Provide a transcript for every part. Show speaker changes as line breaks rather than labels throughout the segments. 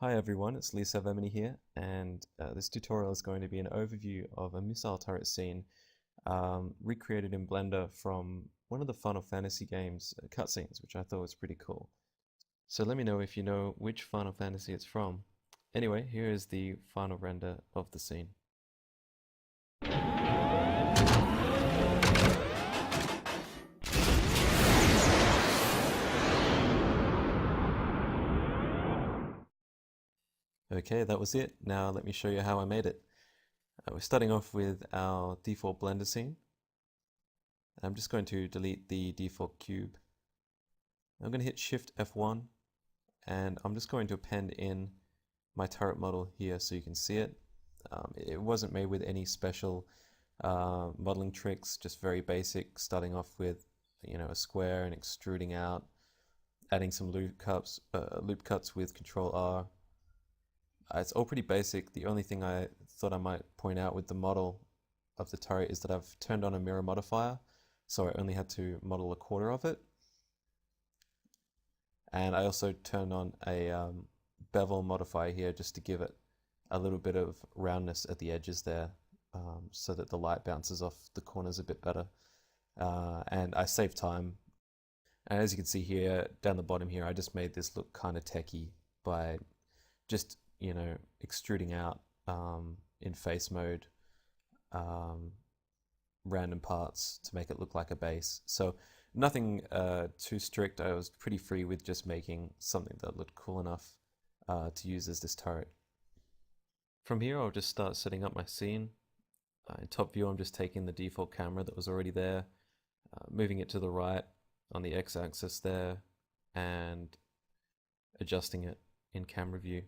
Hi everyone, it's Lisa Vemini here, and this tutorial is going to be an overview of a missile turret scene recreated in Blender from one of the Final Fantasy games cutscenes, which I thought was pretty cool. So let me know if you know which Final Fantasy it's from. Anyway, here is the final render of the scene. Okay, that was it. Now let me show you how I made it. We're starting off with our default Blender scene. I'm just going to delete the default cube. I'm going to hit Shift F1 and I'm just going to append in my turret model here so you can see it. It wasn't made with any special modeling tricks, just very basic, starting off with a square and extruding out, adding some loop cuts with Control R. It's all pretty basic. The only thing I thought I might point out with the model of the turret is that I've turned on a mirror modifier, so I only had to model a quarter of it. And I also turned on a bevel modifier here just to give it a little bit of roundness at the edges there, so that the light bounces off the corners a bit better. And I saved time. And as you can see here, down the bottom here, I just made this look kind of techy by just extruding out in face mode random parts to make it look like a base. So nothing too strict. I was pretty free with just making something that looked cool enough to use as this turret. From here I'll just start setting up my scene. In top view I'm just taking the default camera that was already there, moving it to the right on the x-axis there and adjusting it in camera view.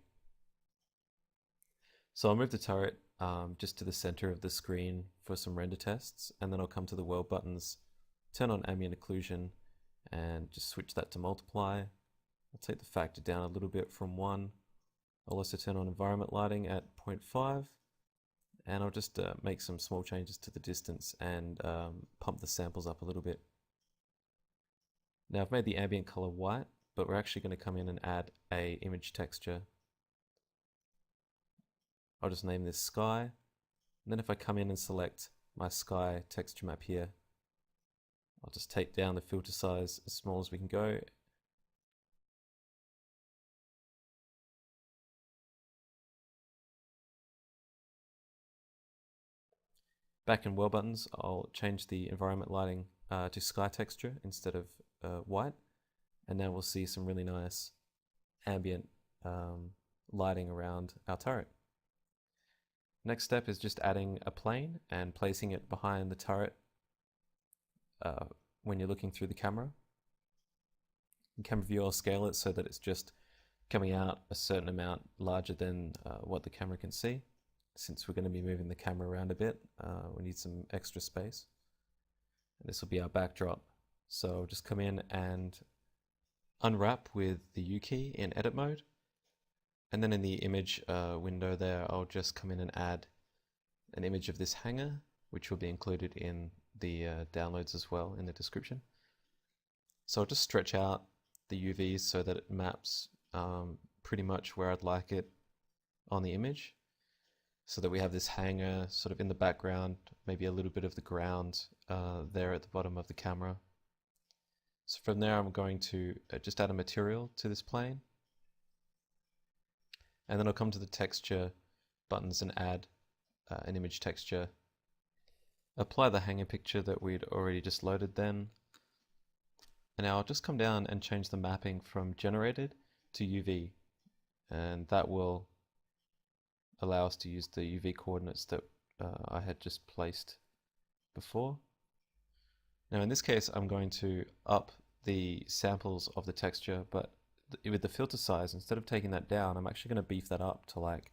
So I'll move the turret just to the center of the screen for some render tests, and then I'll come to the world buttons, turn on ambient occlusion, and just switch that to multiply. I'll take the factor down a little bit from 1. I'll also turn on environment lighting at 0.5, and I'll just make some small changes to the distance and pump the samples up a little bit. Now I've made the ambient color white, but we're actually going to come in and add a image texture. I'll just name this sky, and then if I come in and select my sky texture map here, I'll just take down the filter size as small as we can go. Back in world buttons, I'll change the environment lighting to sky texture instead of white, and now we'll see some really nice ambient lighting around our turret. Next step is just adding a plane and placing it behind the turret when you're looking through the camera. In camera view I'll scale it so that it's just coming out a certain amount larger than what the camera can see. Since we're going to be moving the camera around a bit, we need some extra space. And this will be our backdrop. So I'll just come in and unwrap with the U key in edit mode. And then in the image window there, I'll just come in and add an image of this hanger, which will be included in the downloads as well in the description. So I'll just stretch out the UVs so that it maps pretty much where I'd like it on the image, so that we have this hanger sort of in the background, maybe a little bit of the ground there at the bottom of the camera. So from there I'm going to just add a material to this plane. And then I'll come to the texture buttons and add an image texture. Apply the hanger picture that we'd already just loaded then. And now I'll just come down and change the mapping from generated to UV. And that will allow us to use the UV coordinates that I had just placed before. Now in this case I'm going to up the samples of the texture, but with the filter size, instead of taking that down, I'm actually going to beef that up to like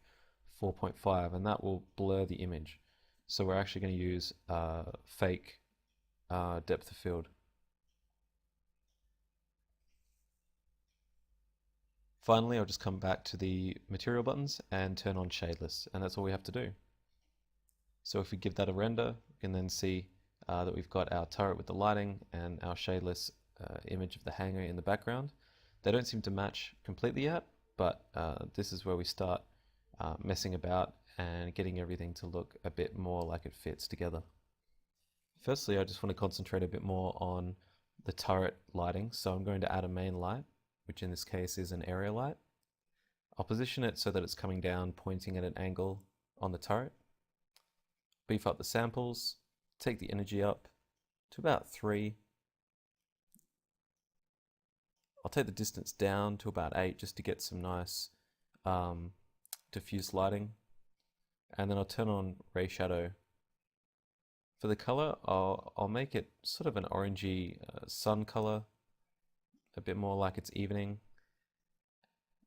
4.5, and that will blur the image. So we're actually going to use fake depth of field. Finally, I'll just come back to the material buttons and turn on shadeless, and that's all we have to do. So if we give that a render, we can then see that we've got our turret with the lighting and our shadeless image of the hanger in the background. They don't seem to match completely yet, but this is where we start messing about and getting everything to look a bit more like it fits together. Firstly, I just want to concentrate a bit more on the turret lighting, so I'm going to add a main light, which in this case is an area light. I'll position it so that it's coming down, pointing at an angle on the turret. Beef up the samples, take the energy up to about 3. I'll take the distance down to about 8 just to get some nice diffuse lighting. And then I'll turn on ray shadow. For the color, I'll make it sort of an orangey sun color, a bit more like it's evening.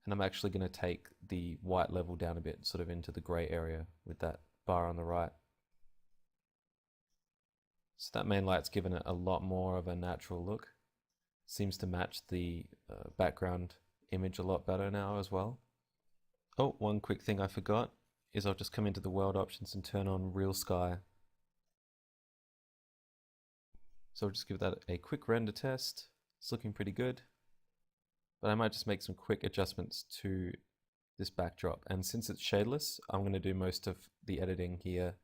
And I'm actually going to take the white level down a bit, sort of into the gray area with that bar on the right. So that main light's given it a lot more of a natural look. Seems to match the background image a lot better now as well. Oh, one quick thing I forgot is I'll just come into the world options and turn on real sky. So I'll just give that a quick render test. It's looking pretty good. But I might just make some quick adjustments to this backdrop. And since it's shadeless, I'm going to do most of the editing here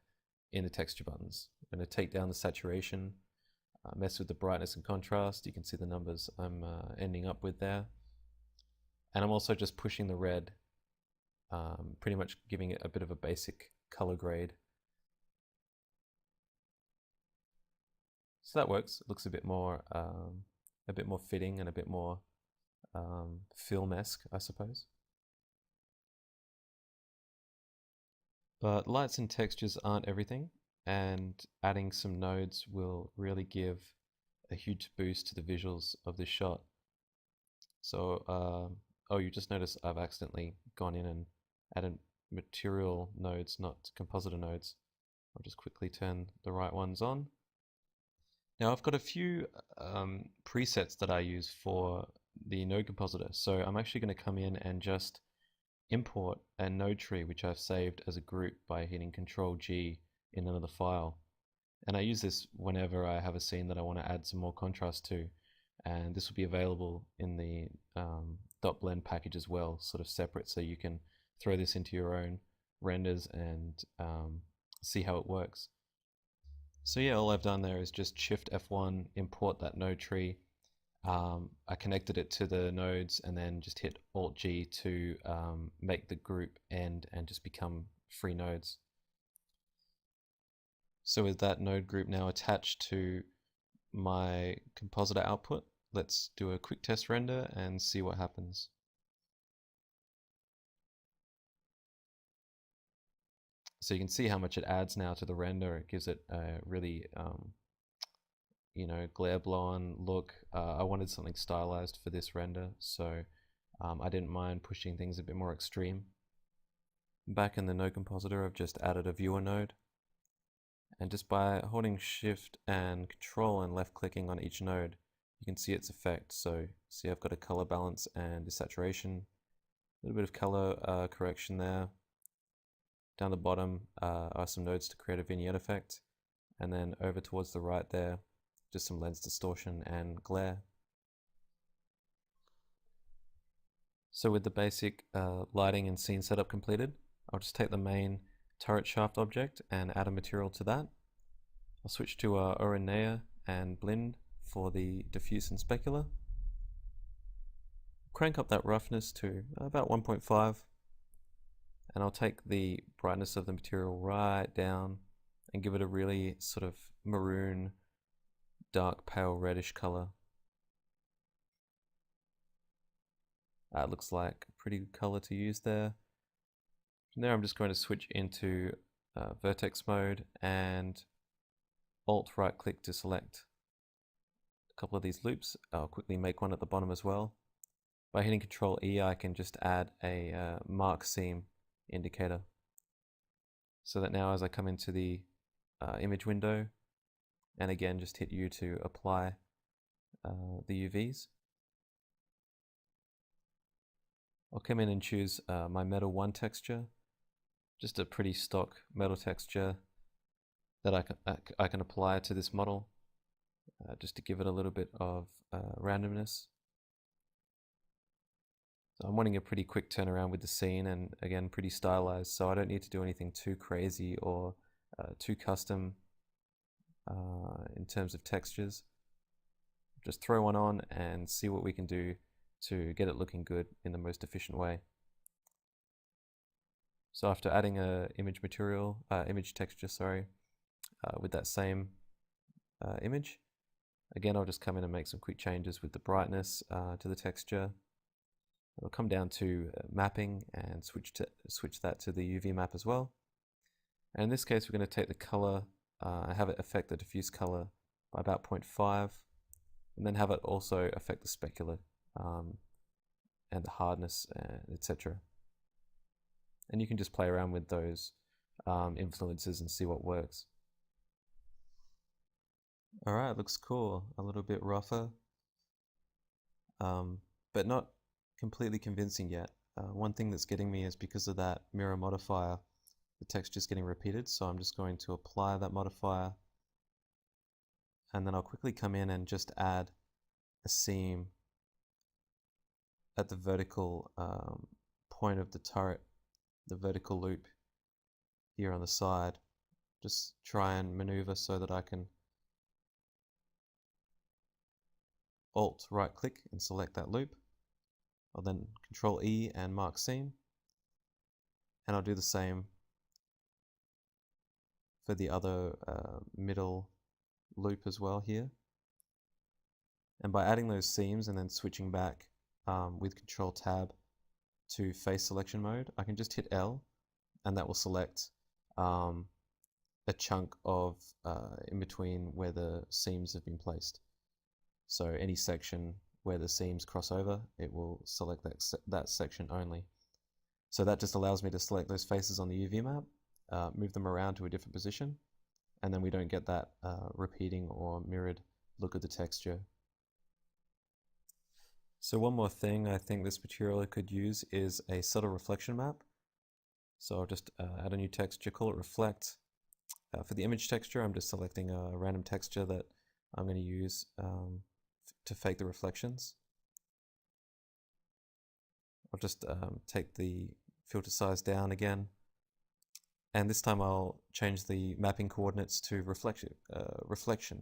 in the texture buttons. I'm going to take down the saturation, mess with the brightness and contrast. You can see the numbers I'm ending up with there. And I'm also just pushing the red, pretty much giving it a bit of a basic color grade. So that works. It looks a bit more fitting and a bit more film-esque, I suppose. But lights and textures aren't everything, and adding some nodes will really give a huge boost to the visuals of this shot. So, oh, you just noticed I've accidentally gone in and added material nodes, not compositor nodes. I'll just quickly turn the right ones on. Now I've got a few presets that I use for the node compositor. So I'm actually going to come in and just import a node tree which I've saved as a group by hitting Control G in another file. And I use this whenever I have a scene that I want to add some more contrast to. And this will be available in the .blend package as well, sort of separate, so you can throw this into your own renders and see how it works. So yeah, all I've done there is just Shift F1, import that node tree. I connected it to the nodes and then just hit Alt G to make the group end and just become free nodes. So with that node group now attached to my compositor output, let's do a quick test render and see what happens. So you can see how much it adds now to the render. It gives it a really glare blow-on look. I wanted something stylized for this render, so I didn't mind pushing things a bit more extreme. Back in the node compositor, I've just added a viewer node. And just by holding Shift and Control and left clicking on each node, you can see its effect. So see I've got a color balance and desaturation, a little bit of color correction there. Down the bottom are some nodes to create a vignette effect. And then over towards the right there, just some lens distortion and glare. So with the basic lighting and scene setup completed, I'll just take the main turret shaft object and add a material to that. I'll switch to Oren-Naya and blend for the diffuse and specular. Crank up that roughness to about 1.5, and I'll take the brightness of the material right down and give it a really sort of maroon, dark pale reddish color. That looks like a pretty good color to use there. From there I'm just going to switch into vertex mode and Alt right click to select a couple of these loops. I'll quickly make one at the bottom as well. By hitting Control E, I can just add a mark seam indicator, so that now as I come into the image window, and again just hit U to apply the UVs, I'll come in and choose my Metal 1 texture, just a pretty stock metal texture that I can apply to this model, just to give it a little bit of randomness. I'm wanting a pretty quick turnaround with the scene, and again pretty stylized, so I don't need to do anything too crazy or too custom in terms of textures. Just throw one on and see what we can do to get it looking good in the most efficient way. So after adding a image texture, with that same image, again I'll just come in and make some quick changes with the brightness to the texture. I'll come down to mapping and switch that to the UV map as well. And in this case, we're going to take the color, have it affect the diffuse color by about 0.5, and then have it also affect the specular and the hardness, etc. And you can just play around with those influences and see what works. All right, looks cool. A little bit rougher, but not completely convincing yet. One thing that's getting me is because of that mirror modifier, the texture's getting repeated, so I'm just going to apply that modifier, and then I'll quickly come in and just add a seam at the vertical point of the turret, the vertical loop here on the side. Just try and maneuver so that I can Alt right click and select that loop. I'll then Control E and mark seam, and I'll do the same for the other middle loop as well here. And by adding those seams and then switching back with Control Tab to face selection mode, I can just hit L and that will select a chunk of in between where the seams have been placed. So any section where the seams cross over, it will select that section only. So that just allows me to select those faces on the UV map, move them around to a different position, and then we don't get that repeating or mirrored look of the texture. So one more thing I think this material could use is a subtle reflection map. So I'll just add a new texture, call it Reflect. For the image texture, I'm just selecting a random texture that I'm going to use to fake the reflections. I'll just take the filter size down again, and this time I'll change the mapping coordinates to reflection,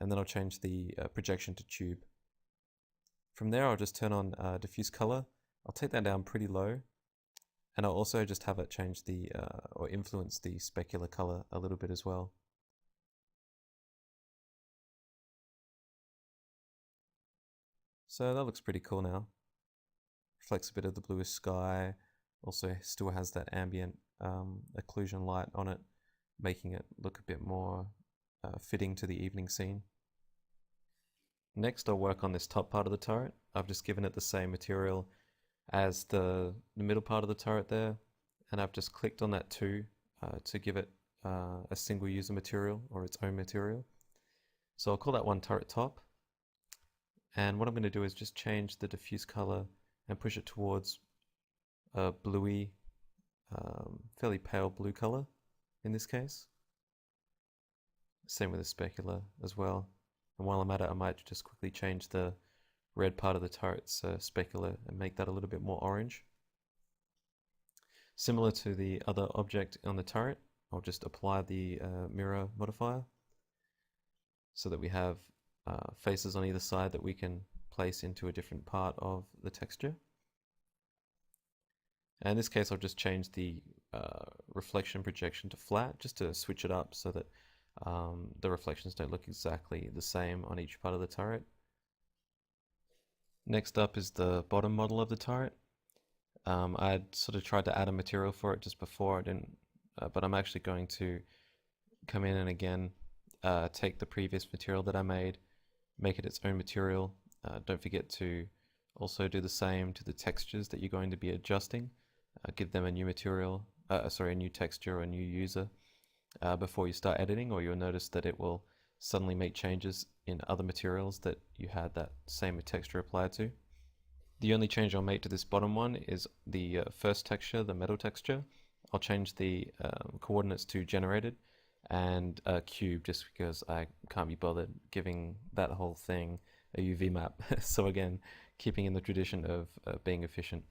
and then I'll change the projection to tube. From there I'll just turn on diffuse color. I'll take that down pretty low, and I'll also just have it change the or influence the specular color a little bit as well. So that looks pretty cool now. Reflects a bit of the bluish sky, also still has that ambient occlusion light on it, making it look a bit more fitting to the evening scene. Next I'll work on this top part of the turret. I've just given it the same material as the middle part of the turret there, and I've just clicked on that too to give it a single user material or its own material. So I'll call that one turret top. And what I'm going to do is just change the diffuse color and push it towards a bluey, fairly pale blue color in this case. Same with the specular as well. And while I'm at it, I might just quickly change the red part of the turret's specular and make that a little bit more orange. Similar to the other object on the turret, I'll just apply the mirror modifier so that we have faces on either side that we can place into a different part of the texture. And in this case I'll just change the reflection projection to flat just to switch it up so that the reflections don't look exactly the same on each part of the turret. Next up is the bottom model of the turret. I'd sort of tried to add a material for it just before, I didn't, but I'm actually going to come in and again take the previous material that I made, make it its own material. Don't forget to also do the same to the textures that you're going to be adjusting. Give them a new material, a new texture or a new user before you start editing, or you'll notice that it will suddenly make changes in other materials that you had that same texture applied to. The only change I'll make to this bottom one is the first texture, the metal texture. I'll change the coordinates to generated and cube just because I can't be bothered giving that whole thing a UV map. So again, keeping in the tradition of being efficient.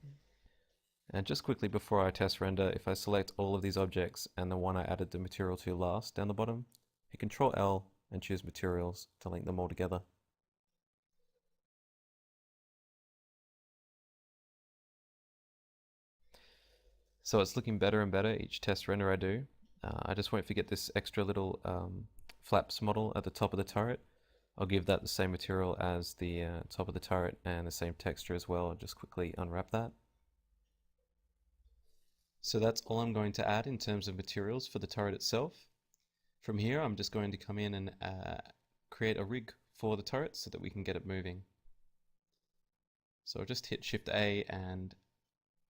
And just quickly before I test render, if I select all of these objects and the one I added the material to last down the bottom, hit Control L and choose Materials to link them all together. So it's looking better and better each test render I do. I just won't forget this extra little flaps model at the top of the turret. I'll give that the same material as the top of the turret and the same texture as well. I'll just quickly unwrap that. So that's all I'm going to add in terms of materials for the turret itself. From here, I'm just going to come in and create a rig for the turret so that we can get it moving. So I'll just hit Shift A and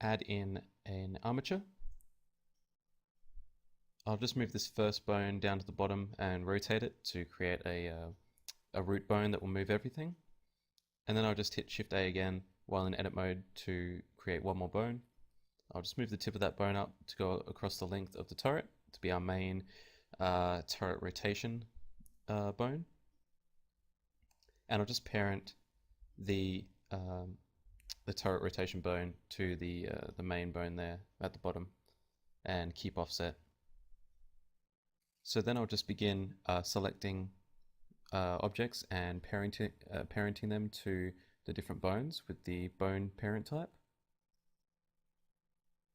add in an armature. I'll just move this first bone down to the bottom and rotate it to create a root bone that will move everything. And then I'll just hit Shift A again while in edit mode to create one more bone. I'll just move the tip of that bone up to go across the length of the turret to be our main turret rotation bone. And I'll just parent the turret rotation bone to the main bone there at the bottom and keep offset. So then I'll just begin selecting objects and parenting them to the different bones with the bone parent type.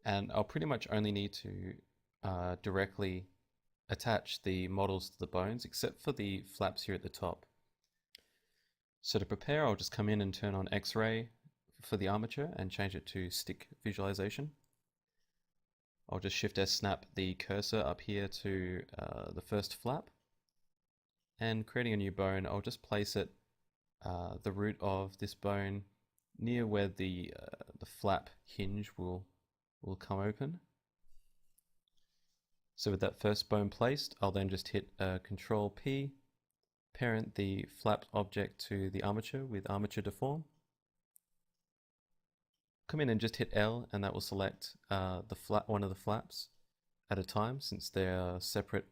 And I'll pretty much only need to directly attach the models to the bones except for the flaps here at the top. So to prepare, I'll just come in and turn on X-ray for the armature and change it to stick visualization. I'll just Shift S snap the cursor up here to the first flap, and creating a new bone, I'll just place it the root of this bone near where the flap hinge will come open. So with that first bone placed, I'll then just hit Control P, parent the flap object to the armature with armature deform. Come in and just hit L, and that will select one of the flaps at a time, since they are separate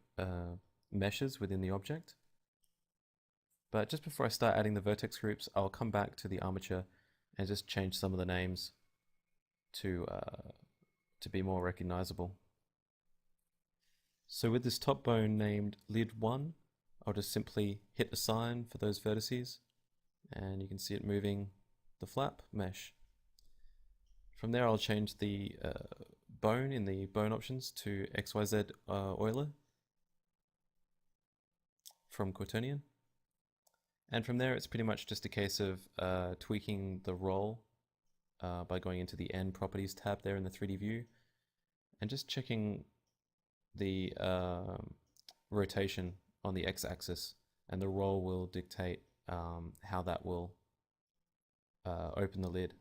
meshes within the object. But just before I start adding the vertex groups, I'll come back to the armature and just change some of the names to be more recognizable. So with this top bone named Lid1, I'll just simply hit assign for those vertices, and you can see it moving the flap mesh. From there, I'll change the bone in the bone options to XYZ Euler from Quaternion. And from there, it's pretty much just a case of tweaking the roll by going into the N properties tab there in the 3D view, and just checking the rotation on the x-axis, and the roll will dictate how that will open the lid.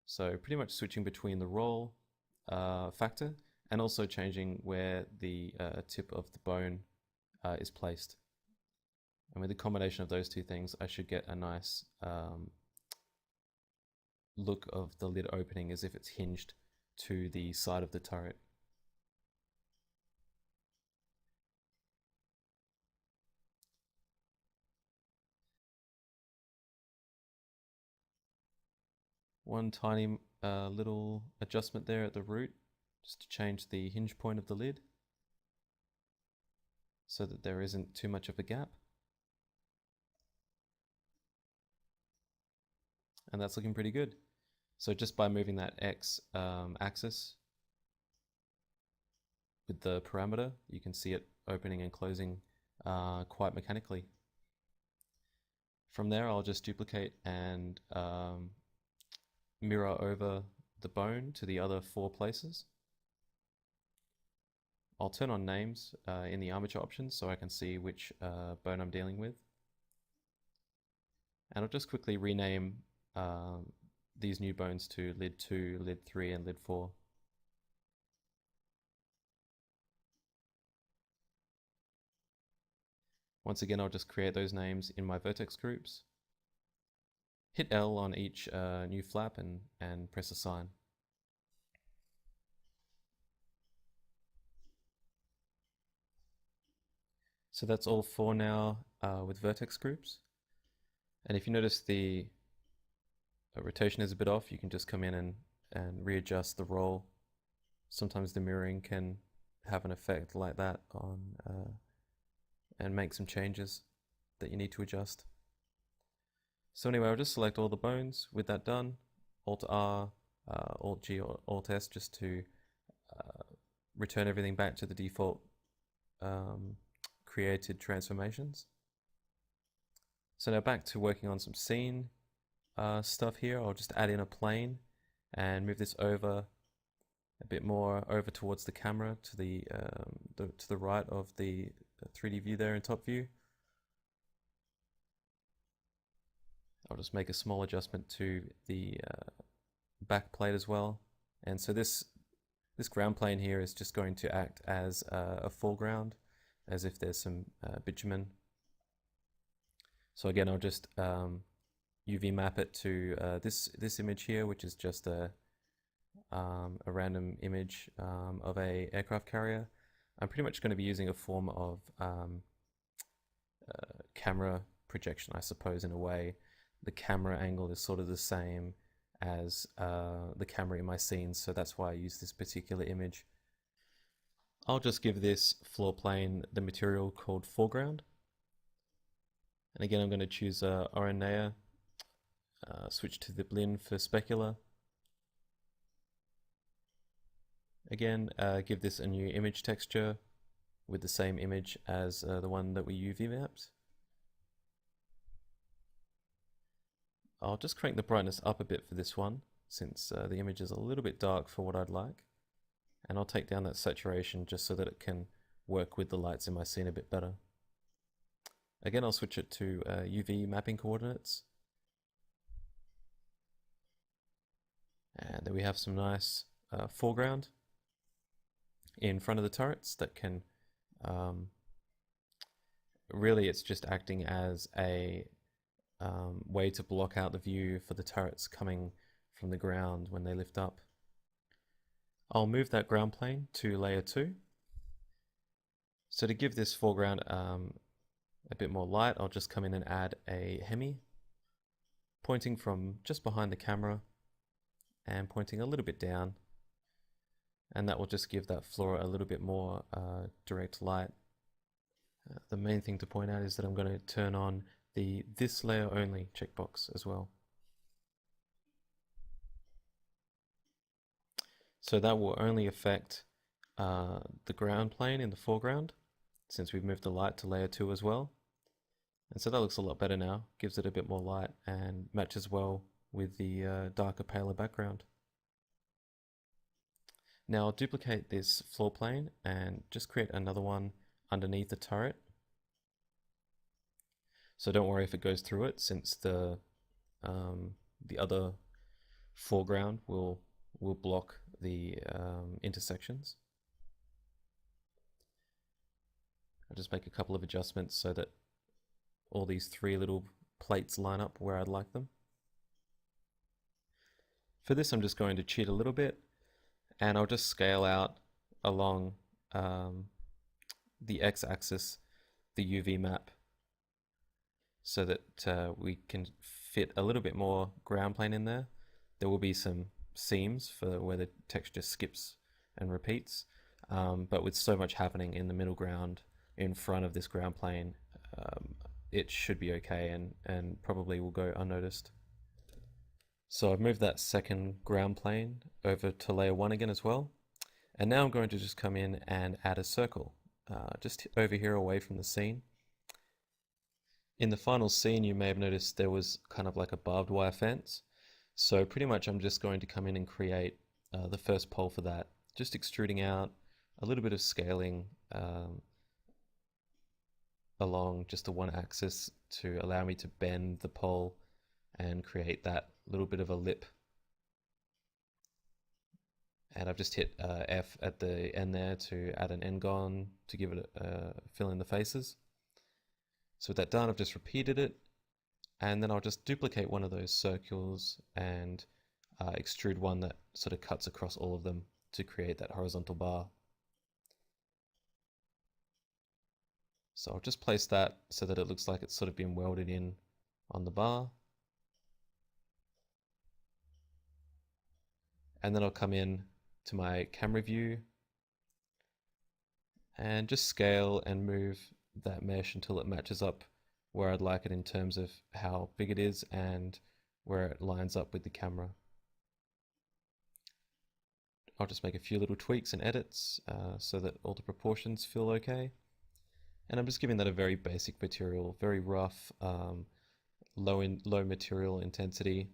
So pretty much switching between the roll factor and also changing where the tip of the bone is placed. And with the combination of those two things, I should get a nice look of the lid opening as if it's hinged to the side of the turret. One tiny little adjustment there at the root, just to change the hinge point of the lid so that there isn't too much of a gap. And that's looking pretty good. So just by moving that X axis with the parameter, you can see it opening and closing quite mechanically. From there, I'll just duplicate and mirror over the bone to the other 4 places. I'll turn on names in the armature options so I can see which bone I'm dealing with. And I'll just quickly rename these new bones to lid 2, lid 3, and lid 4. Once again, I'll just create those names in my vertex groups. Hit L on each new flap and press assign. So that's all for now with vertex groups. And if you notice the rotation is a bit off, you can just come in and readjust the roll. Sometimes the mirroring can have an effect like that on and make some changes that you need to adjust. So anyway, I'll just select all the bones. With that done, Alt R, Alt G, or Alt S just to return everything back to the default created transformations. So now back to working on some scene stuff here. I'll just add in a plane and move this over a bit more over towards the camera to the right of the 3D view there in top view. I'll just make a small adjustment to the back plate as well. And so this ground plane here is just going to act as a foreground, as if there's some bitumen. So again, I'll just UV map it to this image here, which is just a random image of a aircraft carrier. I'm pretty much going to be using a form of camera projection, I suppose, in a way. The camera angle is sort of the same as the camera in my scenes, so that's why I use this particular image. I'll just give this floor plane the material called foreground. And again, I'm going to choose Oren-Naya, switch to the blend for specular. Again, give this a new image texture with the same image as the one that we UV mapped. I'll just crank the brightness up a bit for this one, since the image is a little bit dark for what I'd like. And I'll take down that saturation just so that it can work with the lights in my scene a bit better. Again, I'll switch it to UV mapping coordinates. And then we have some nice foreground in front of the turrets that can really, it's just acting as a way to block out the view for the turrets coming from the ground when they lift up. I'll move that ground plane to layer 2. So to give this foreground a bit more light, I'll just come in and add a hemi, pointing from just behind the camera and pointing a little bit down. And that will just give that floor a little bit more direct light. The main thing to point out is that I'm going to turn on the this layer only checkbox as well. So that will only affect the ground plane in the foreground, since we've moved the light to layer 2 as well. And so that looks a lot better now, gives it a bit more light and matches well with the darker, paler background. Now I'll duplicate this floor plane and just create another one underneath the turret. So don't worry if it goes through it, since the other foreground will block the intersections. I'll just make a couple of adjustments so that all these 3 little plates line up where I'd like them. For this, I'm just going to cheat a little bit, and I'll just scale out along the x-axis the UV map so that we can fit a little bit more ground plane in there. There will be some seams for where the texture skips and repeats, but with so much happening in the middle ground in front of this ground plane, it should be okay and probably will go unnoticed. So I've moved that second ground plane over to layer 1 again as well. And now I'm going to just come in and add a circle, just over here away from the scene. In the final scene, you may have noticed there was kind of like a barbed wire fence. So pretty much I'm just going to come in and create the first pole for that, just extruding out a little bit of scaling along just the one axis to allow me to bend the pole and create that little bit of a lip. And I've just hit F at the end there to add an N-gon to give it fill in the faces. So with that done, I've just repeated it, and then I'll just duplicate one of those circles and extrude one that sort of cuts across all of them to create that horizontal bar. So I'll just place that so that it looks like it's sort of been welded in on the bar. And then I'll come in to my camera view and just scale and move that mesh until it matches up where I'd like it in terms of how big it is and where it lines up with the camera. I'll just make a few little tweaks and edits so that all the proportions feel okay. And I'm just giving that a very basic material, very rough, low material intensity.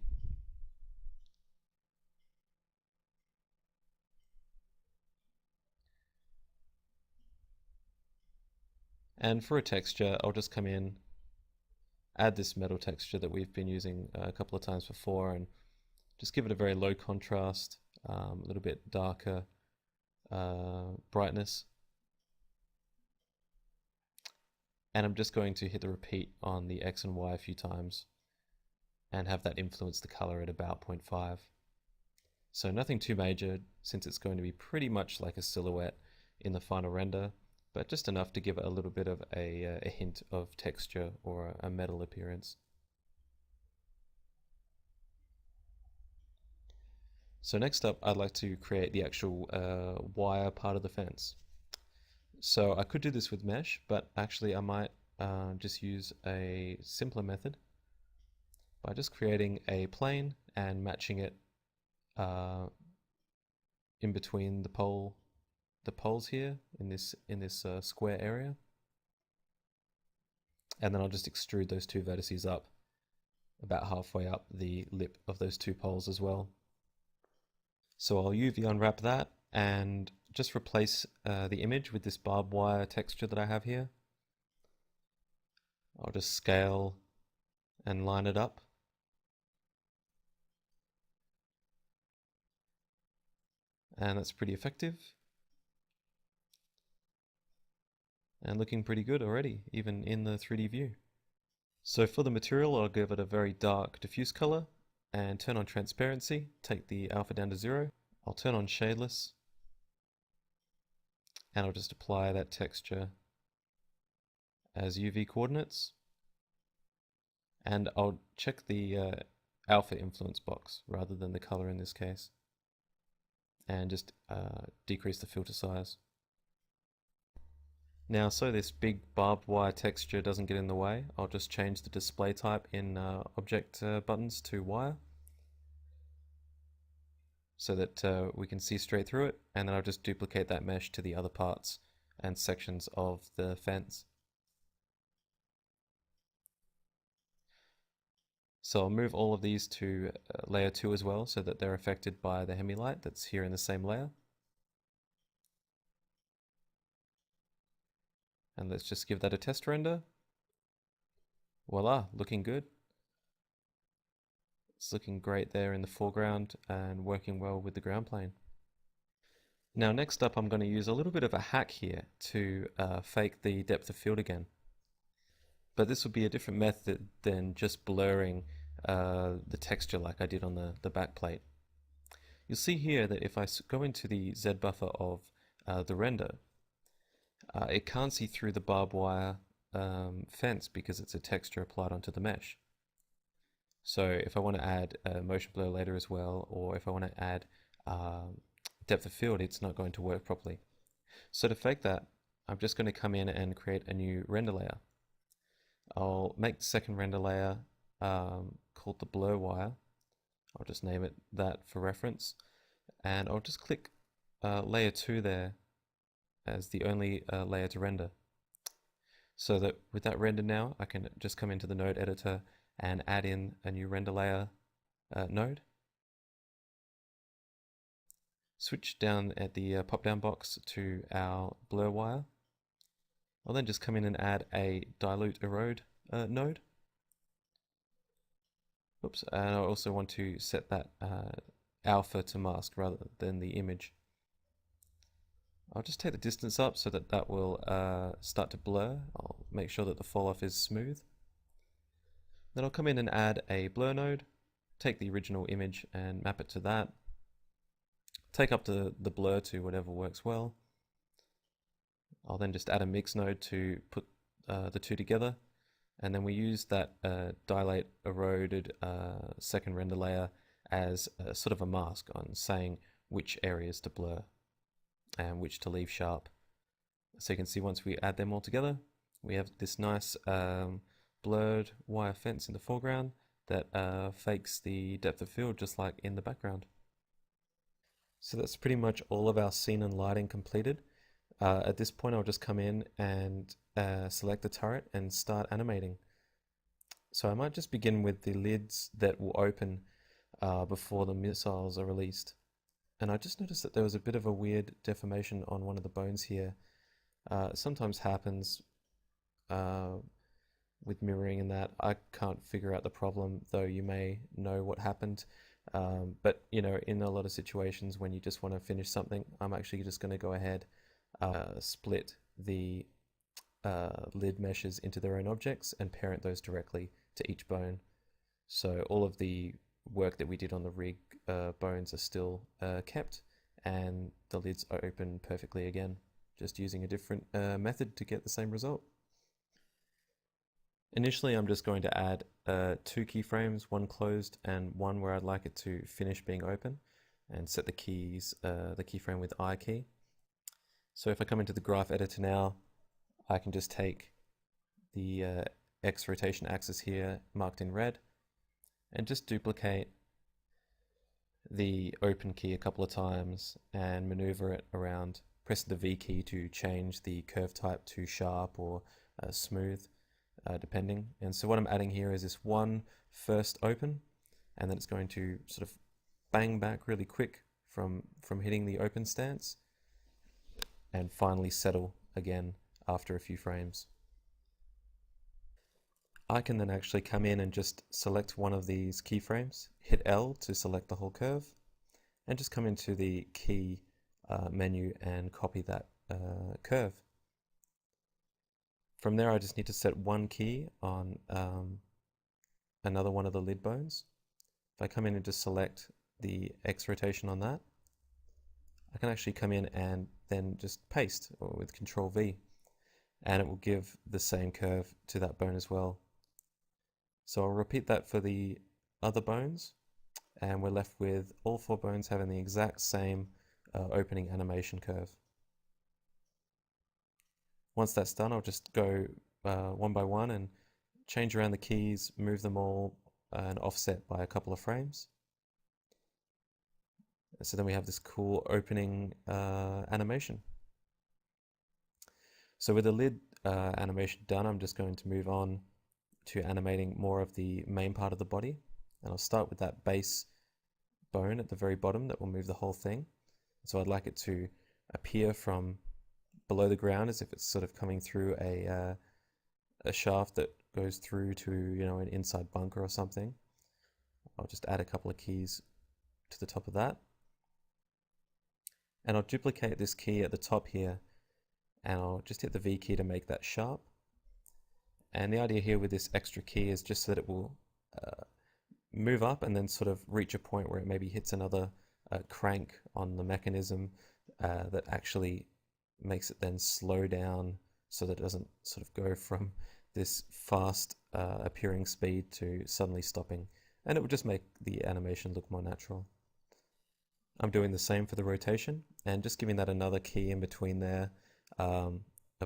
And for a texture, I'll just come in, add this metal texture that we've been using a couple of times before, and just give it a very low contrast, a little bit darker brightness. And I'm just going to hit the repeat on the X and Y a few times and have that influence the color at about 0.5. So nothing too major, since it's going to be pretty much like a silhouette in the final render, but just enough to give it a little bit of a hint of texture or a metal appearance. So next up, I'd like to create the actual wire part of the fence. So I could do this with mesh, but actually I might just use a simpler method by just creating a plane and matching it in between the poles here in this square area, and then I'll just extrude those two vertices up about halfway up the lip of those two poles as well. So I'll UV unwrap that and just replace the image with this barbed wire texture that I have here. I'll just scale and line it up. And that's pretty effective. And looking pretty good already, even in the 3D view. So for the material, I'll give it a very dark diffuse color and turn on transparency, take the alpha down to 0. I'll turn on shadeless and I'll just apply that texture as UV coordinates. And I'll check the alpha influence box rather than the color in this case, and just decrease the filter size. Now, so this big barbed wire texture doesn't get in the way, I'll just change the display type in object buttons to wire so that we can see straight through it, and then I'll just duplicate that mesh to the other parts and sections of the fence. So I'll move all of these to layer 2 as well, so that they're affected by the hemi-light that's here in the same layer. And let's just give that a test render. Voila, looking good. It's looking great there in the foreground and working well with the ground plane. Now next up, I'm going to use a little bit of a hack here to fake the depth of field again. But this would be a different method than just blurring the texture like I did on the back plate. You'll see here that if I go into the Z buffer of the render, it can't see through the barbed wire fence because it's a texture applied onto the mesh. So if I want to add motion blur later as well, or if I want to add depth of field, it's not going to work properly. So to fake that, I'm just going to come in and create a new render layer. I'll make the second render layer called the blur wire. I'll just name it that for reference, and I'll just click layer 2 there as the only layer to render. So that with that render now, I can just come into the node editor and add in a new render layer node. Switch down at the pop-down box to our blur wire. I'll then just come in and add a dilute erode node. Oops, and I also want to set that alpha to mask rather than the image. I'll just take the distance up so that that will start to blur. I'll make sure that the fall off is smooth. Then I'll come in and add a blur node, take the original image and map it to that. Take up the blur to whatever works well. I'll then just add a mix node to put the two together, And then we use that dilate eroded second render layer as a sort of a mask on saying which areas to blur and which to leave sharp. So you can see once we add them all together, we have this nice blurred wire fence in the foreground that fakes the depth of field just like in the background. So that's pretty much all of our scene and lighting completed. At this point I'll just come in and select the turret and start animating. So I might just begin with the lids that will open before the missiles are released. And I just noticed that there was a bit of a weird deformation on one of the bones here. It sometimes happens with mirroring and that. I can't figure out the problem, though you may know what happened. But you know, in a lot of situations when you just want to finish something, I'm actually just going to go ahead, split the lid meshes into their own objects and parent those directly to each bone. So all of the work that we did on the rig bones are still kept, and the lids are open perfectly again, just using a different method to get the same result. Initially, I'm just going to add 2 keyframes, one closed and one where I'd like it to finish being open, and set the keys, the keyframe with I key. So if I come into the graph editor now, I can just take the X rotation axis here marked in red and just duplicate the open key a couple of times and maneuver it around, pressing the V key to change the curve type to sharp or smooth, depending. And so what I'm adding here is this one first open, and then it's going to sort of bang back really quick from hitting the open stance, and finally settle again after a few frames. I can then actually come in and just select one of these keyframes, hit L to select the whole curve, and just come into the key menu and copy that curve. From there I just need to set one key on another one of the lid bones. If I come in and just select the X rotation on that, I can actually come in and then just paste or with Control V, and it will give the same curve to that bone as well. So I'll repeat that for the other bones, and we're left with all 4 bones having the exact same opening animation curve. Once that's done, I'll just go one by one and change around the keys, move them all and offset by a couple of frames. So then we have this cool opening animation. So with the lid animation done, I'm just going to move on to animating more of the main part of the body. And I'll start with that base bone at the very bottom that will move the whole thing. So I'd like it to appear from below the ground as if it's sort of coming through a shaft that goes through to, you know, an inside bunker or something. I'll just add a couple of keys to the top of that. And I'll duplicate this key at the top here, and I'll just hit the V key to make that sharp. And the idea here with this extra key is just so that it will move up and then sort of reach a point where it maybe hits another crank on the mechanism that actually makes it then slow down, so that it doesn't sort of go from this fast appearing speed to suddenly stopping, and it will just make the animation look more natural. I'm doing the same for the rotation and just giving that another key in between there of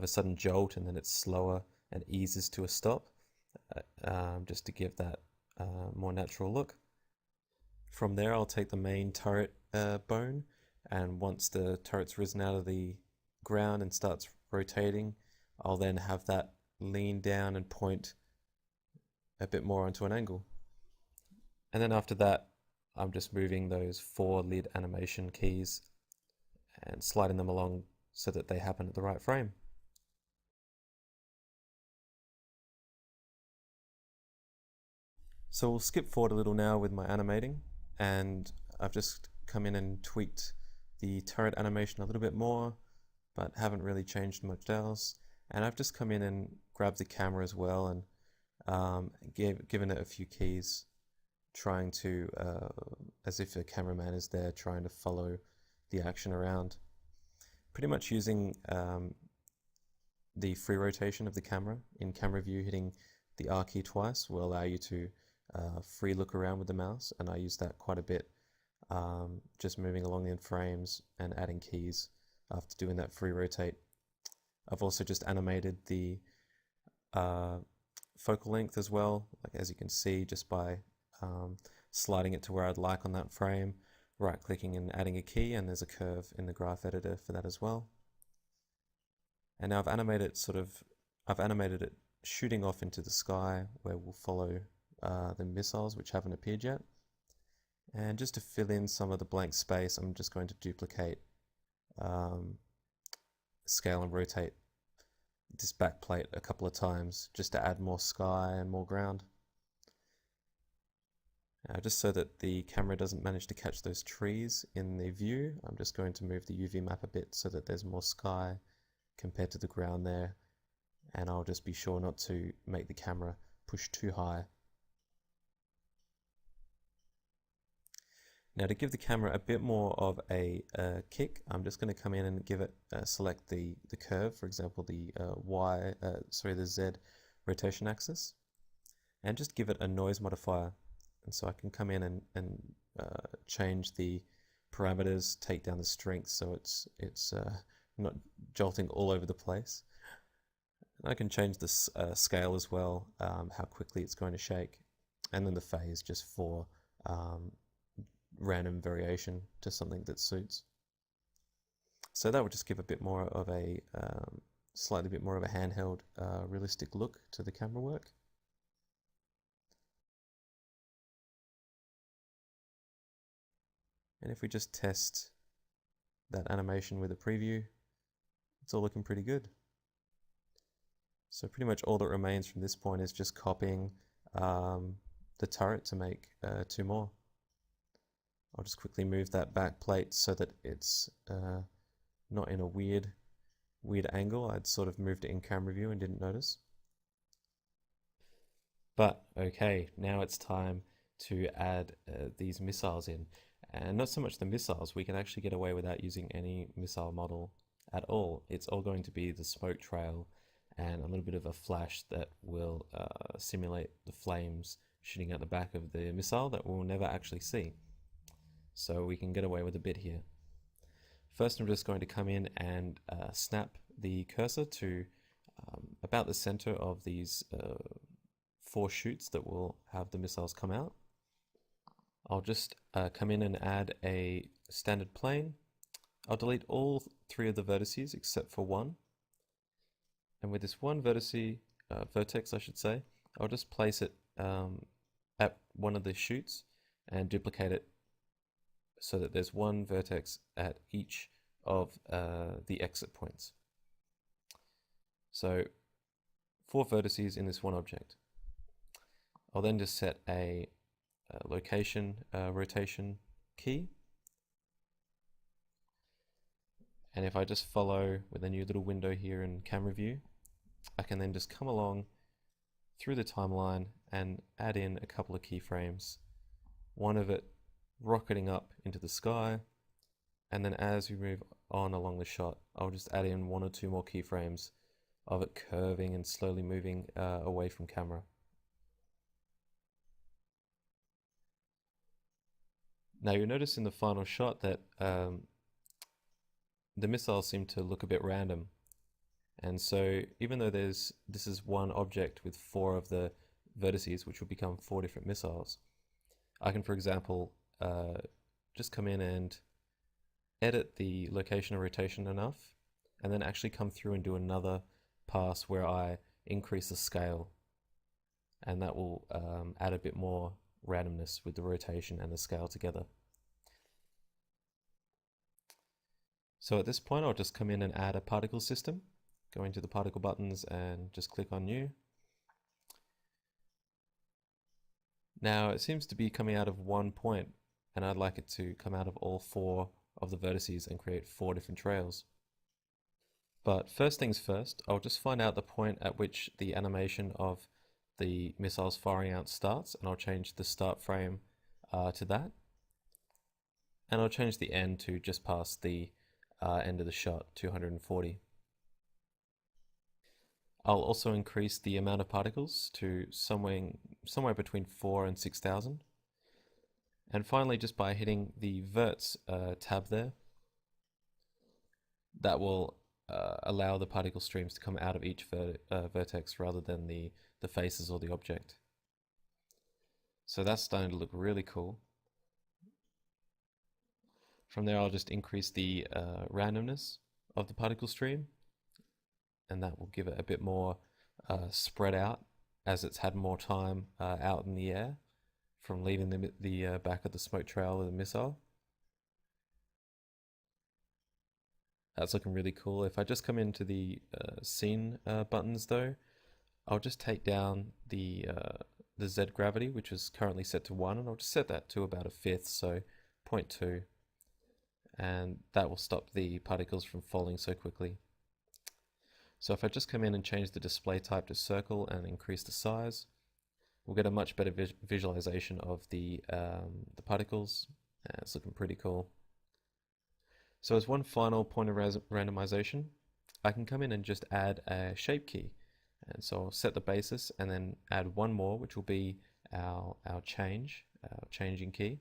a sudden jolt, and then it's slower and eases to a stop, just to give that more natural look. From there I'll take the main turret bone, and once the turret's risen out of the ground and starts rotating, I'll then have that lean down and point a bit more onto an angle. And then after that, I'm just moving those 4 lid animation keys and sliding them along so that they happen at the right frame. So we'll skip forward a little now with my animating, and I've just come in and tweaked the turret animation a little bit more, but haven't really changed much else. And I've just come in and grabbed the camera as well, and given it a few keys, trying to, as if a cameraman is there trying to follow the action around. Pretty much using the free rotation of the camera in camera view, hitting the R key twice will allow you to free look around with the mouse, and I use that quite a bit, just moving along in frames and adding keys after doing that free rotate. I've also just animated the focal length as well, like as you can see, just by sliding it to where I'd like on that frame, right clicking and adding a key, and there's a curve in the graph editor for that as well. And now I've animated it shooting off into the sky where we'll follow the missiles which haven't appeared yet. And just to fill in some of the blank space, I'm just going to duplicate, scale and rotate this back plate a couple of times just to add more sky and more ground. Just so that the camera doesn't manage to catch those trees in the view, I'm just going to move the UV map a bit so that there's more sky compared to the ground there, and I'll just be sure not to make the camera push too high. Now to give the camera a bit more of a kick, I'm just going to come in and give it, select the curve, for example the the Z rotation axis, and just give it a noise modifier. And so I can come in and change the parameters, take down the strength so it's not jolting all over the place. And I can change the scale as well, how quickly it's going to shake, and then the phase just for random variation to something that suits. So that would just give a bit more of a slightly bit more of a handheld realistic look to the camera work. And if we just test that animation with a preview, it's all looking pretty good. So pretty much all that remains from this point is just copying the turret to make two more. I'll just quickly move that back plate so that it's not in a weird angle. I'd sort of moved it in camera view and didn't notice. But okay, now it's time to add these missiles in. And not so much the missiles, we can actually get away without using any missile model at all. It's all going to be the smoke trail and a little bit of a flash that will simulate the flames shooting out the back of the missile that we'll never actually see. So we can get away with a bit here. First, I'm just going to come in and snap the cursor to about the center of these 4 chutes that will have the missiles come out. I'll just come in and add a standard plane. I'll delete all 3 of the vertices except for one. And with this one vertex, I should say, I'll just place it at one of the chutes and duplicate it so that there's one vertex at each of the exit points. So 4 vertices in this one object. I'll then just set a location rotation key, and if I just follow with a new little window here in camera view, I can then just come along through the timeline and add in a couple of keyframes, one of it rocketing up into the sky, and then as we move on along the shot, I'll just add in 1 or 2 more keyframes of it curving and slowly moving away from camera. Now you'll notice in the final shot that the missiles seem to look a bit random. And so even though this is one object with 4 of the vertices, which will become 4 different missiles, I can, for example, just come in and edit the location of rotation enough, and then actually come through and do another pass where I increase the scale, and that will add a bit more randomness with the rotation and the scale together. So at this point, I'll just come in and add a particle system, go into the particle buttons and just click on new. Now it seems to be coming out of one point, and I'd like it to come out of all 4 of the vertices and create 4 different trails. But first things first, I'll just find out the point at which the animation of the missiles firing out starts, and I'll change the start frame to that, and I'll change the end to just past the end of the shot, 240. I'll also increase the amount of particles to somewhere between 4 and 6,000. And finally, just by hitting the verts tab there, that will allow the particle streams to come out of each vertex rather than the faces or the object. So that's starting to look really cool. From there, I'll just increase the randomness of the particle stream, and that will give it a bit more spread out as it's had more time out in the air from leaving the back of the smoke trail of the missile. That's looking really cool. If I just come into the scene buttons though, I'll just take down the Z gravity, which is currently set to 1, and I'll just set that to about 1/5, so 0.2, and that will stop the particles from falling so quickly. So if I just come in and change the display type to circle and increase the size, we'll get a much better visualization of the particles, and it's looking pretty cool. So as one final point of randomization, I can come in and just add a shape key. And so I'll set the basis and then add one more, which will be our changing key.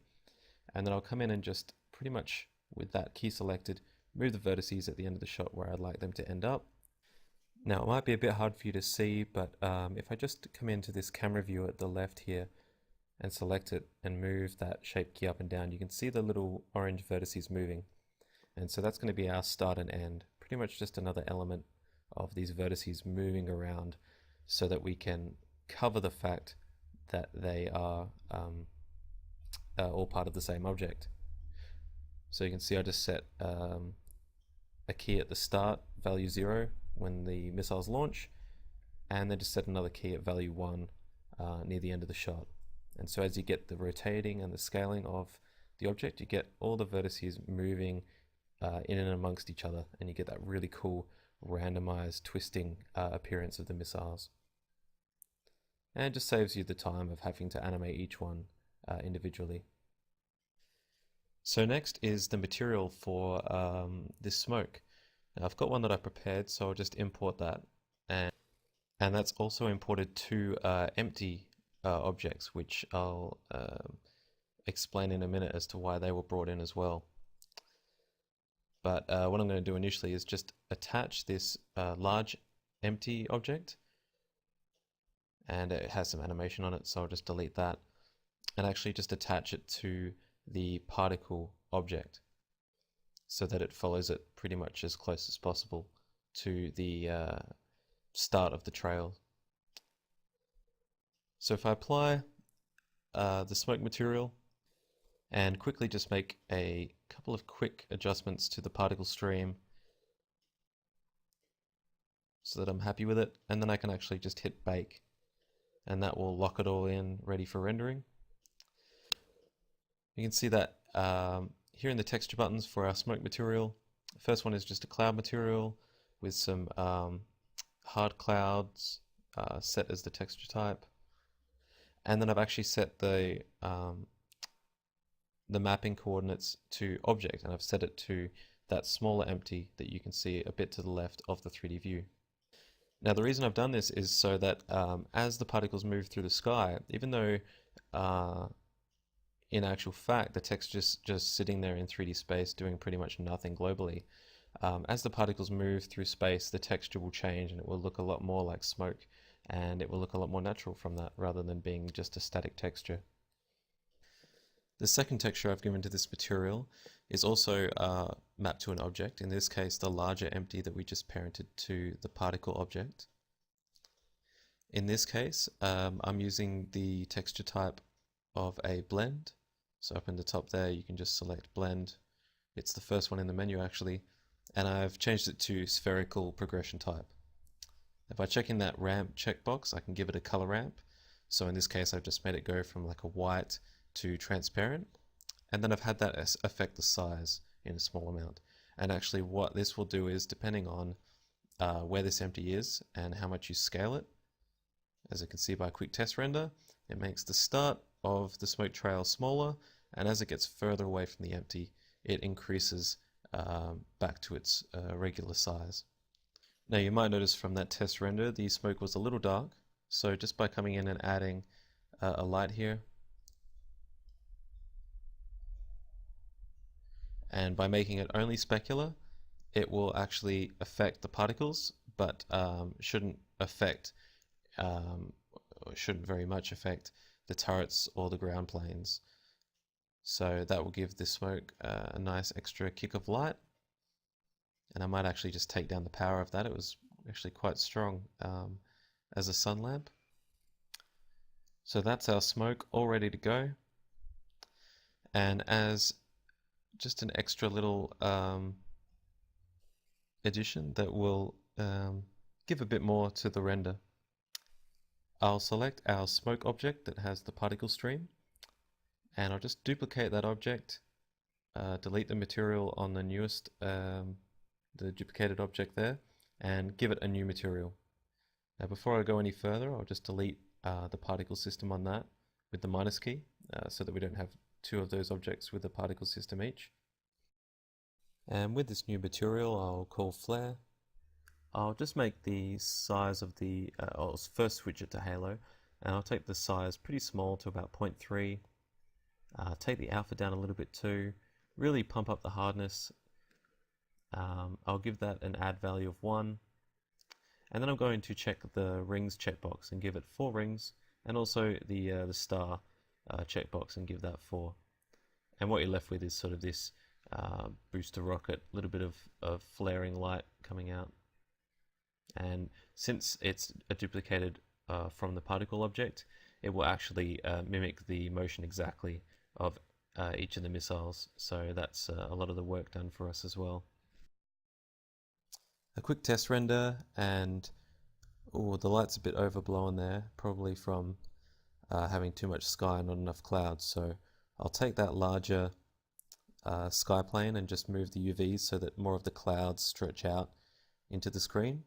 And then I'll come in and just pretty much with that key selected, move the vertices at the end of the shot where I'd like them to end up. Now it might be a bit hard for you to see, but if I just come into this camera view at the left here and select it and move that shape key up and down, you can see the little orange vertices moving. And so that's going to be our start and end, pretty much just another element of these vertices moving around so that we can cover the fact that they are all part of the same object. So you can see I just set a key at the start, value 0, when the missiles launch, and then just set another key at value 1 near the end of the shot. And so as you get the rotating and the scaling of the object, you get all the vertices moving in and amongst each other, and you get that really cool randomized twisting appearance of the missiles. And it just saves you the time of having to animate each one individually. So next is the material for this smoke. Now I've got one that I prepared, so I'll just import that, and that's also imported two empty objects, which I'll explain in a minute as to why they were brought in as well. But what I'm going to do initially is just attach this large empty object, and it has some animation on it, so I'll just delete that and actually just attach it to the particle object so that it follows it pretty much as close as possible to the start of the trail. So if I apply the smoke material and quickly just make a couple of quick adjustments to the particle stream so that I'm happy with it, and then I can actually just hit bake, and that will lock it all in ready for rendering. You can see that here in the texture buttons for our smoke material. The first one is just a cloud material with some hard clouds set as the texture type, and then I've actually set the mapping coordinates to object, and I've set it to that smaller empty that you can see a bit to the left of the 3D view. Now the reason I've done this is so that as the particles move through the sky, even though in actual fact the texture's just sitting there in 3D space doing pretty much nothing globally, as the particles move through space, the texture will change and it will look a lot more like smoke, and it will look a lot more natural from that rather than being just a static texture. The second texture I've given to this material is also mapped to an object, in this case the larger empty that we just parented to the particle object. In this case I'm using the texture type of a blend, so up in the top there you can just select blend. It's the first one in the menu actually, and I've changed it to spherical progression type. If I check in that ramp checkbox, I can give it a color ramp, so in this case I've just made it go from like a white to transparent, and then I've had that affect the size in a small amount. And actually what this will do is, depending on where this empty is and how much you scale it, as you can see by quick test render, it makes the start of the smoke trail smaller, and as it gets further away from the empty, it increases back to its regular size. Now you might notice from that test render the smoke was a little dark, so just by coming in and adding a light here, and by making it only specular, it will actually affect the particles, but shouldn't very much affect the turrets or the ground planes. So that will give the smoke a nice extra kick of light. And I might actually just take down the power of that. It was actually quite strong as a sun lamp. So that's our smoke all ready to go. And as just an extra little addition that will give a bit more to the render, I'll select our smoke object that has the particle stream, and I'll just duplicate that object, delete the material on the newest, the duplicated object there, and give it a new material. Now before I go any further, I'll just delete the particle system on that with the minus key, so that we don't have two of those objects with a particle system each. And with this new material, I'll call flare. I'll just make the size of the, I'll first switch it to halo, and I'll take the size pretty small to about 0.3, take the alpha down a little bit too, really pump up the hardness. I'll give that an add value of 1, and then I'm going to check the rings checkbox and give it 4 rings, and also the star checkbox and give that 4. And what you're left with is sort of this booster rocket, a little bit of flaring light coming out. And since it's a duplicated from the particle object, it will actually mimic the motion exactly of each of the missiles. So that's a lot of the work done for us as well. A quick test render, and the light's a bit overblown there, probably from having too much sky and not enough clouds. So I'll take that larger sky plane and just move the UVs so that more of the clouds stretch out into the screen.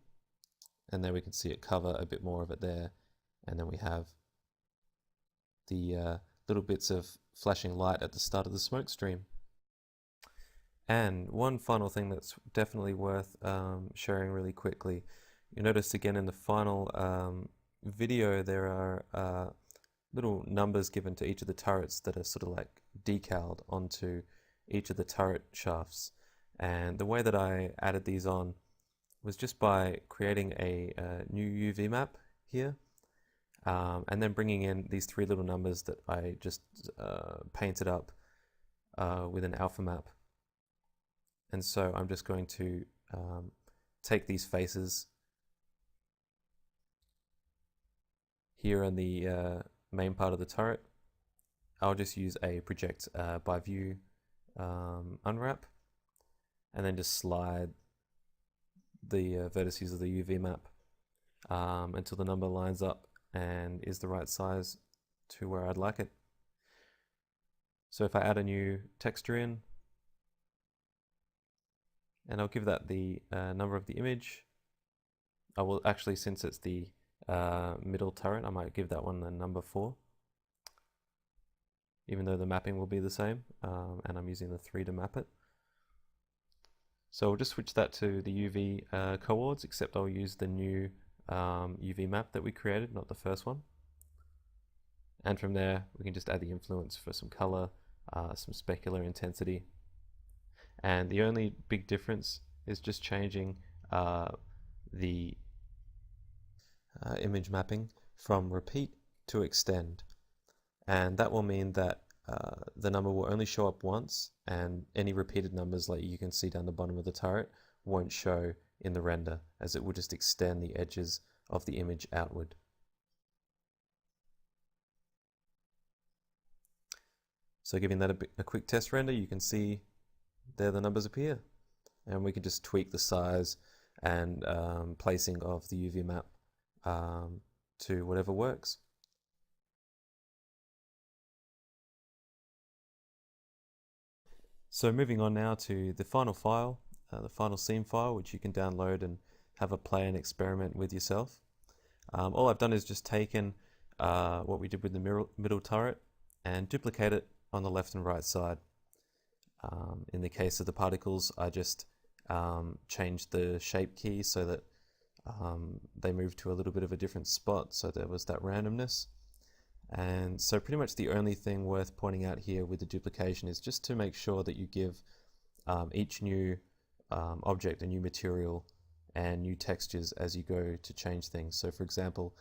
And then we can see it cover a bit more of it there. And then we have the little bits of flashing light at the start of the smoke stream. And one final thing that's definitely worth sharing really quickly. You notice again in the final video there are little numbers given to each of the turrets that are sort of like decaled onto each of the turret shafts. And the way that I added these on was just by creating a new UV map here, and then bringing in these 3 little numbers that I just painted up with an alpha map. And so I'm just going to take these faces here in the main part of the turret. I'll just use a project by view unwrap, and then just slide the vertices of the UV map until the number lines up and is the right size to where I'd like it. So if I add a new texture in, and I'll give that the number of the image, I will actually, since it's the middle turret, I might give that one the number 4, even though the mapping will be the same, and I'm using the 3 to map it. So we'll just switch that to the UV coords, except I'll use the new UV map that we created, not the first one. And from there, we can just add the influence for some color, some specular intensity. And the only big difference is just changing the image mapping from repeat to extend. And that will mean that the number will only show up once, and any repeated numbers like you can see down the bottom of the turret won't show in the render, as it will just extend the edges of the image outward. So giving that a quick test render, you can see there the numbers appear, and we can just tweak the size and placing of the UV map to whatever works. So moving on now to the final file, the final scene file, which you can download and have a play and experiment with yourself. All I've done is just taken what we did with the middle turret and duplicate it on the left and right side. In the case of the particles, I just changed the shape key so that they moved to a little bit of a different spot, so there was that randomness. And so pretty much the only thing worth pointing out here with the duplication is just to make sure that you give each new object a new material and new textures as you go to change things. So for example,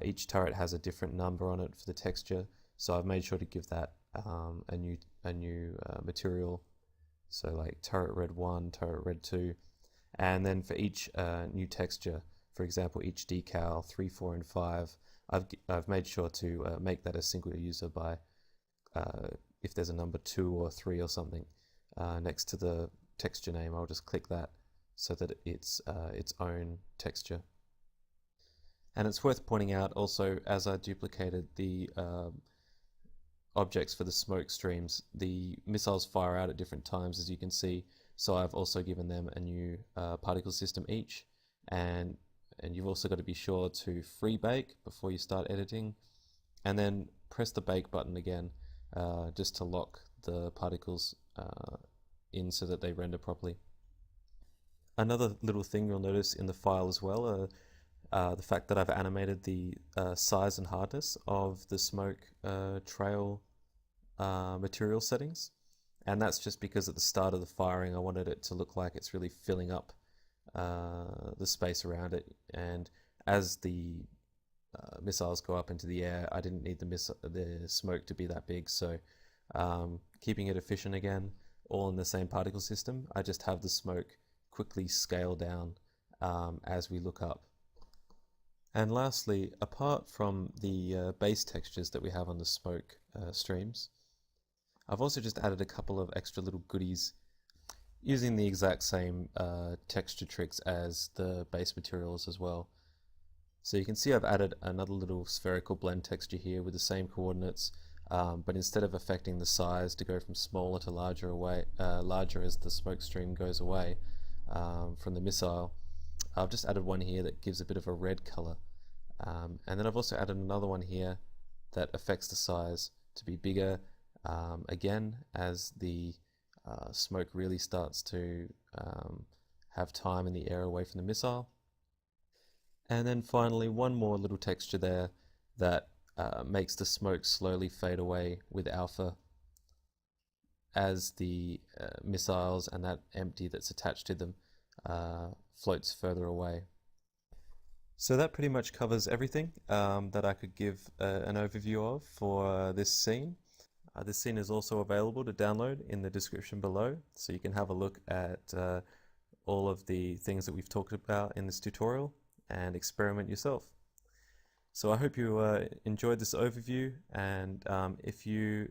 each turret has a different number on it for the texture, so I've made sure to give that a new material, so like turret red 1, turret red 2, and then for each new texture, for example each decal 3, 4 and 5, I've made sure to make that a single user by if there's a number 2 or 3 or something next to the texture name, I'll just click that so that it's its own texture. And it's worth pointing out also, as I duplicated the objects for the smoke streams, the missiles fire out at different times, as you can see, so I've also given them a new particle system each, and you've also got to be sure to free bake before you start editing, and then press the bake button again just to lock the particles in so that they render properly. Another little thing you'll notice in the file as well the fact that I've animated the size and hardness of the smoke trail material settings, and that's just because at the start of the firing I wanted it to look like it's really filling up the space around it, and as the missiles go up into the air I didn't need the smoke to be that big, so keeping it efficient again, all in the same particle system, I just have the smoke quickly scale down as we look up. And lastly, apart from the base textures that we have on the smoke streams, I've also just added a couple of extra little goodies using the exact same texture tricks as the base materials as well. So you can see I've added another little spherical blend texture here with the same coordinates, but instead of affecting the size to go from smaller to larger as the smoke stream goes away from the missile, I've just added one here that gives a bit of a red color, and then I've also added another one here that affects the size to be bigger again as the smoke really starts to have time in the air away from the missile. And then finally one more little texture there that makes the smoke slowly fade away with alpha as the missiles and that empty that's attached to them floats further away. So that pretty much covers everything that I could give an overview of for this scene. This scene is also available to download in the description below, so you can have a look at all of the things that we've talked about in this tutorial and experiment yourself. So I hope you enjoyed this overview, and if you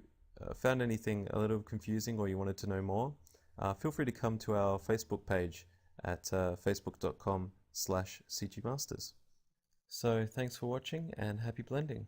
found anything a little confusing or you wanted to know more, feel free to come to our Facebook page at facebook.com/cgmasters. So thanks for watching and happy blending.